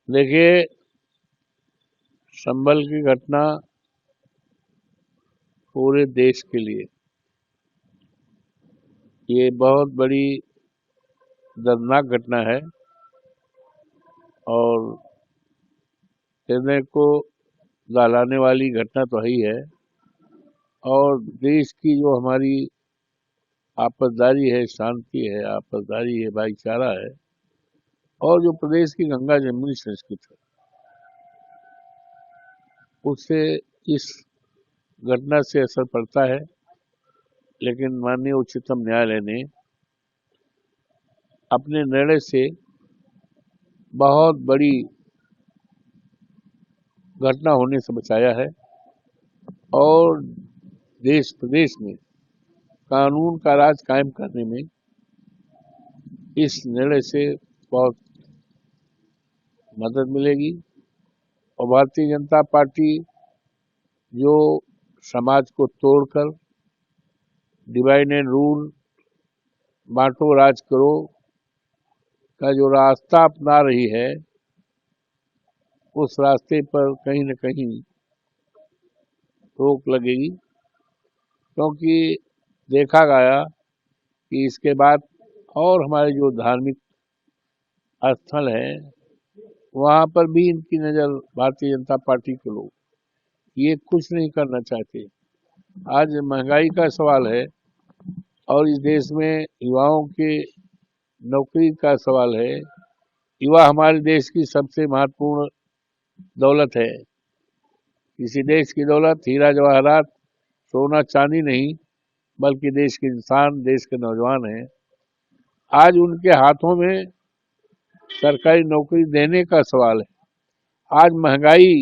देखिए, संभल की घटना पूरे देश के लिए ये बहुत बड़ी दर्दनाक घटना है और हृदय को दहलाने वाली घटना तो है ही है। और देश की जो हमारी आपसदारी है, शांति है, आपसदारी है, भाईचारा है और जो प्रदेश की गंगा जमुनी संस्कृति है, उससे इस घटना से असर पड़ता है। लेकिन माननीय उच्चतम न्यायालय ने अपने निर्णय से बहुत बड़ी घटना होने से बचाया है और देश प्रदेश में कानून का राज कायम करने में इस निर्णय से बहुत मदद मिलेगी। और भारतीय जनता पार्टी जो समाज को तोड़कर डिवाइड एंड रूल, बांटो राज करो का जो रास्ता अपना रही है, उस रास्ते पर कहीं न कहीं रोक लगेगी। क्योंकि देखा गया कि इसके बाद और हमारे जो धार्मिक स्थल हैं, वहाँ पर भी इनकी नज़र भारतीय जनता पार्टी के लोग ये कुछ नहीं करना चाहते। आज महंगाई का सवाल है और इस देश में युवाओं के नौकरी का सवाल है। युवा हमारे देश की सबसे महत्वपूर्ण दौलत है। किसी देश की दौलत हीरा जवाहरात, सोना चांदी नहीं, बल्कि देश के इंसान, देश के नौजवान हैं। आज उनके हाथों में सरकारी नौकरी देने का सवाल है। आज महंगाई,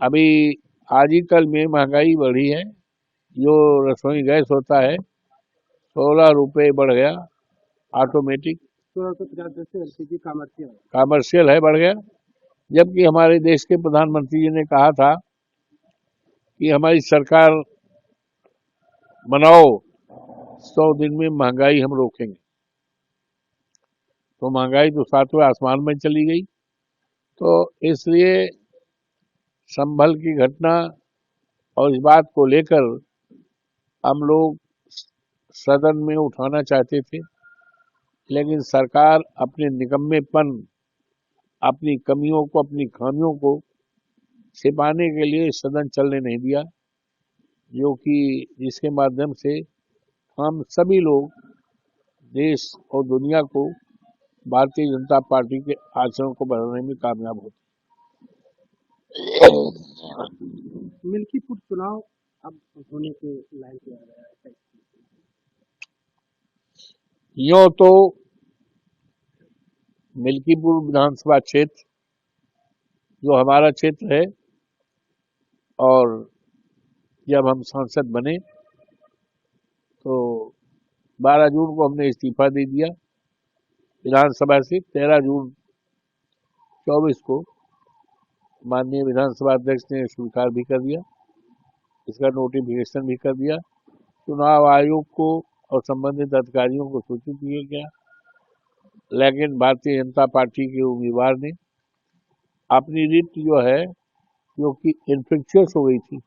अभी आज ही कल में महंगाई बढ़ी है। जो रसोई गैस होता है 16 रुपये बढ़ गया, ऑटोमेटिक। 1650 से एलपीजी कॉमर्शियल है, बढ़ गया। जबकि हमारे देश के प्रधानमंत्री जी ने कहा था कि हमारी सरकार बनाओ, 100 दिन में महंगाई हम रोकेंगे। तो महंगाई तो सातवें आसमान में चली गई। तो इसलिए संभल की घटना और इस बात को लेकर हम लोग सदन में उठाना चाहते थे, लेकिन सरकार अपने निकम्मेपन, अपनी कमियों को, अपनी खामियों को छिपाने के लिए सदन चलने नहीं दिया, जो कि जिसके माध्यम से हम सभी लोग देश और दुनिया को भारतीय जनता पार्टी के आचरण को बढ़ाने में कामयाब होते। मिल्कीपुर चुनाव अब होने के लाइन पे आ रहा है। यूं तो मिल्कीपुर विधानसभा क्षेत्र जो हमारा क्षेत्र है, और जब हम सांसद बने तो 12 जून को हमने इस्तीफा दे दिया विधानसभा से। 13 जून 24 को माननीय विधानसभा अध्यक्ष ने स्वीकार भी कर दिया, इसका नोटिफिकेशन भी कर दिया। चुनाव आयोग को और संबंधित अधिकारियों को सूचित किया गया, लेकिन भारतीय जनता पार्टी के उम्मीदवार ने अपनी रिट जो है, जो कि इन्फेक्शियस हो गई थी,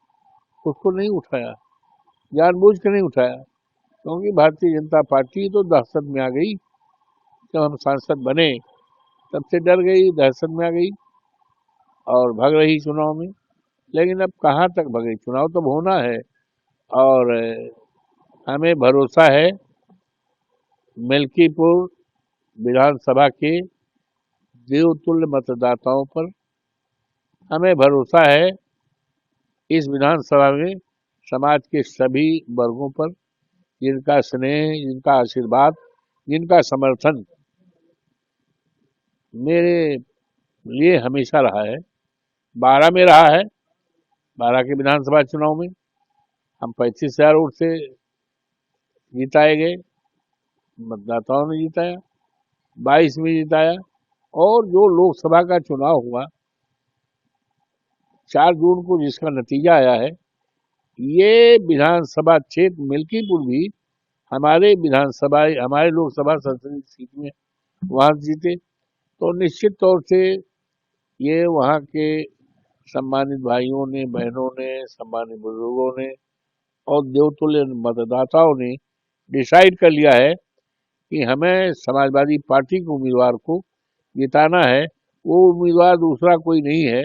उसको नहीं उठाया, जानबूझ के नहीं उठाया। क्योंकि भारतीय जनता पार्टी तो दहशत में आ गई। जब हम सांसद बने तब से डर गई, दहशत में आ गई और भाग रही चुनाव में। लेकिन अब कहाँ तक भागे, चुनाव तो होना है और हमें भरोसा है मिल्कीपुर विधानसभा के देवतुल्य मतदाताओं पर। हमें भरोसा है इस विधानसभा में समाज के सभी वर्गों पर, जिनका स्नेह, जिनका आशीर्वाद, जिनका समर्थन मेरे लिए हमेशा रहा है। 12 में रहा है। 12 के विधानसभा चुनाव में हम 35,000 वोट से जिताए गए, मतदाताओं ने जिताया। 22 में जिताया और जो लोकसभा का चुनाव हुआ 4 जून को, जिसका नतीजा आया है, ये विधानसभा क्षेत्र मिल्कीपुर भी हमारे लोकसभा संसदीय सीट में वहां जीते। तो निश्चित तौर से ये वहाँ के सम्मानित भाइयों ने, बहनों ने, सम्मानित बुजुर्गों ने और देवतुल्य मतदाताओं ने डिसाइड कर लिया है कि हमें समाजवादी पार्टी के उम्मीदवार को जिताना है। वो उम्मीदवार दूसरा कोई नहीं है,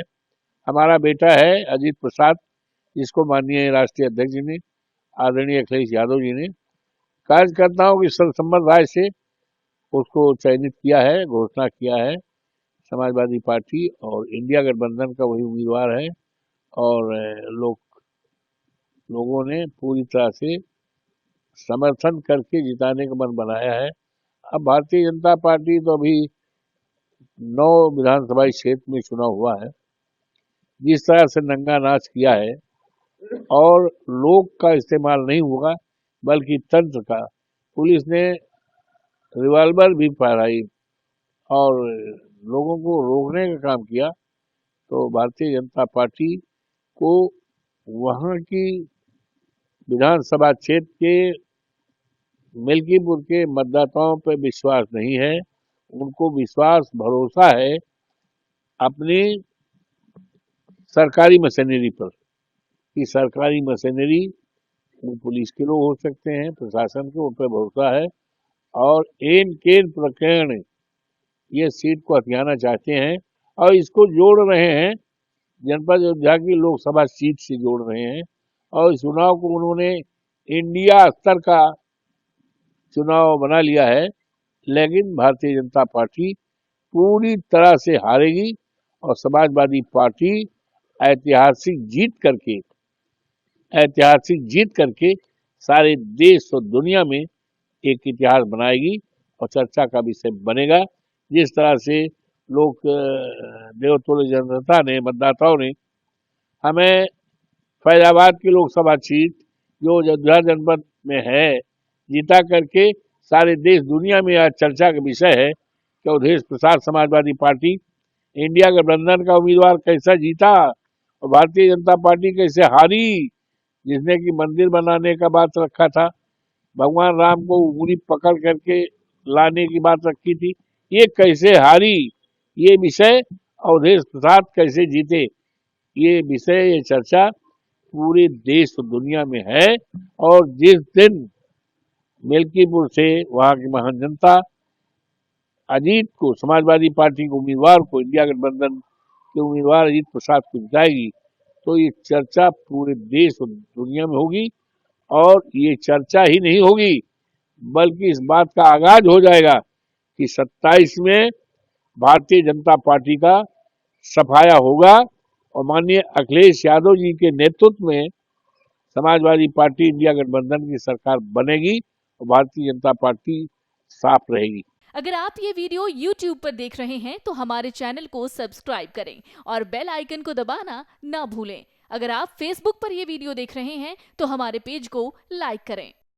हमारा बेटा है अजीत प्रसाद, जिसको माननीय राष्ट्रीय अध्यक्ष जी ने, आदरणीय अखिलेश यादव जी ने कार्यकर्ताओं की सर्वसम्मत राय से उसको चयनित किया है, घोषणा किया है। समाजवादी पार्टी और इंडिया गठबंधन का वही उम्मीदवार है और लोगों ने पूरी तरह से समर्थन करके जिताने का मन बनाया है। अब भारतीय जनता पार्टी तो अभी 9 विधानसभा क्षेत्र में चुनाव हुआ है, जिस तरह से नंगा नाच किया है और लोग का इस्तेमाल नहीं होगा बल्कि तंत्र का, पुलिस ने रिवॉल्वर भी फहराई और लोगों को रोकने का काम किया, तो भारतीय जनता पार्टी को वहाँ की विधानसभा क्षेत्र के मिल्कीपुर के मतदाताओं पर विश्वास नहीं है। उनको विश्वास भरोसा है अपनी सरकारी मशीनरी पर, कि सरकारी मशीनरी वो पुलिस के लोग हो सकते हैं, प्रशासन के ऊपर भरोसा है और एन केन प्रकरण ये सीट को हथियाना चाहते हैं और इसको जोड़ रहे हैं, जनपद अयोध्या की लोकसभा सीट से जोड़ रहे हैं और इस चुनाव को उन्होंने इंडिया स्तर का चुनाव बना लिया है। लेकिन भारतीय जनता पार्टी पूरी तरह से हारेगी और समाजवादी पार्टी ऐतिहासिक जीत करके सारे देश और दुनिया में एक इतिहास बनाएगी और चर्चा का विषय बनेगा। जिस तरह से लोग देवतुल्य जनता ने, मतदाताओं ने हमें फैजाबाद की लोकसभा सीट जो अयोध्या जनपद में है जीता करके सारे देश दुनिया में आज चर्चा का विषय है कि अवधेश प्रसाद समाजवादी पार्टी इंडिया गठबंधन का उम्मीदवार कैसा जीता और भारतीय जनता पार्टी कैसे हारी, जिसने कि मंदिर बनाने का बात रखा था, भगवान राम को उंगली पकड़ करके लाने की बात रखी थी, ये कैसे हारी, ये विषय अवधेश प्रसाद कैसे जीते, ये विषय, ये चर्चा पूरे देश और दुनिया में है। और जिस दिन मिल्कीपुर से वहां की महान जनता अजीत को, समाजवादी पार्टी के उम्मीदवार को, इंडिया गठबंधन के उम्मीदवार अजीत प्रसाद को जिताएगी, तो ये चर्चा पूरे देश और दुनिया में होगी। और ये चर्चा ही नहीं होगी बल्कि इस बात का आगाज हो जाएगा कि 27 में भारतीय जनता पार्टी का सफाया होगा और माननीय अखिलेश यादव जी के नेतृत्व में समाजवादी पार्टी इंडिया गठबंधन की सरकार बनेगी और भारतीय जनता पार्टी साफ रहेगी। अगर आप ये वीडियो YouTube पर देख रहे हैं तो हमारे चैनल को सब्सक्राइब करें और बेल आइकन को दबाना ना भूलें। अगर आप Facebook पर ये वीडियो देख रहे हैं तो हमारे पेज को लाइक करें।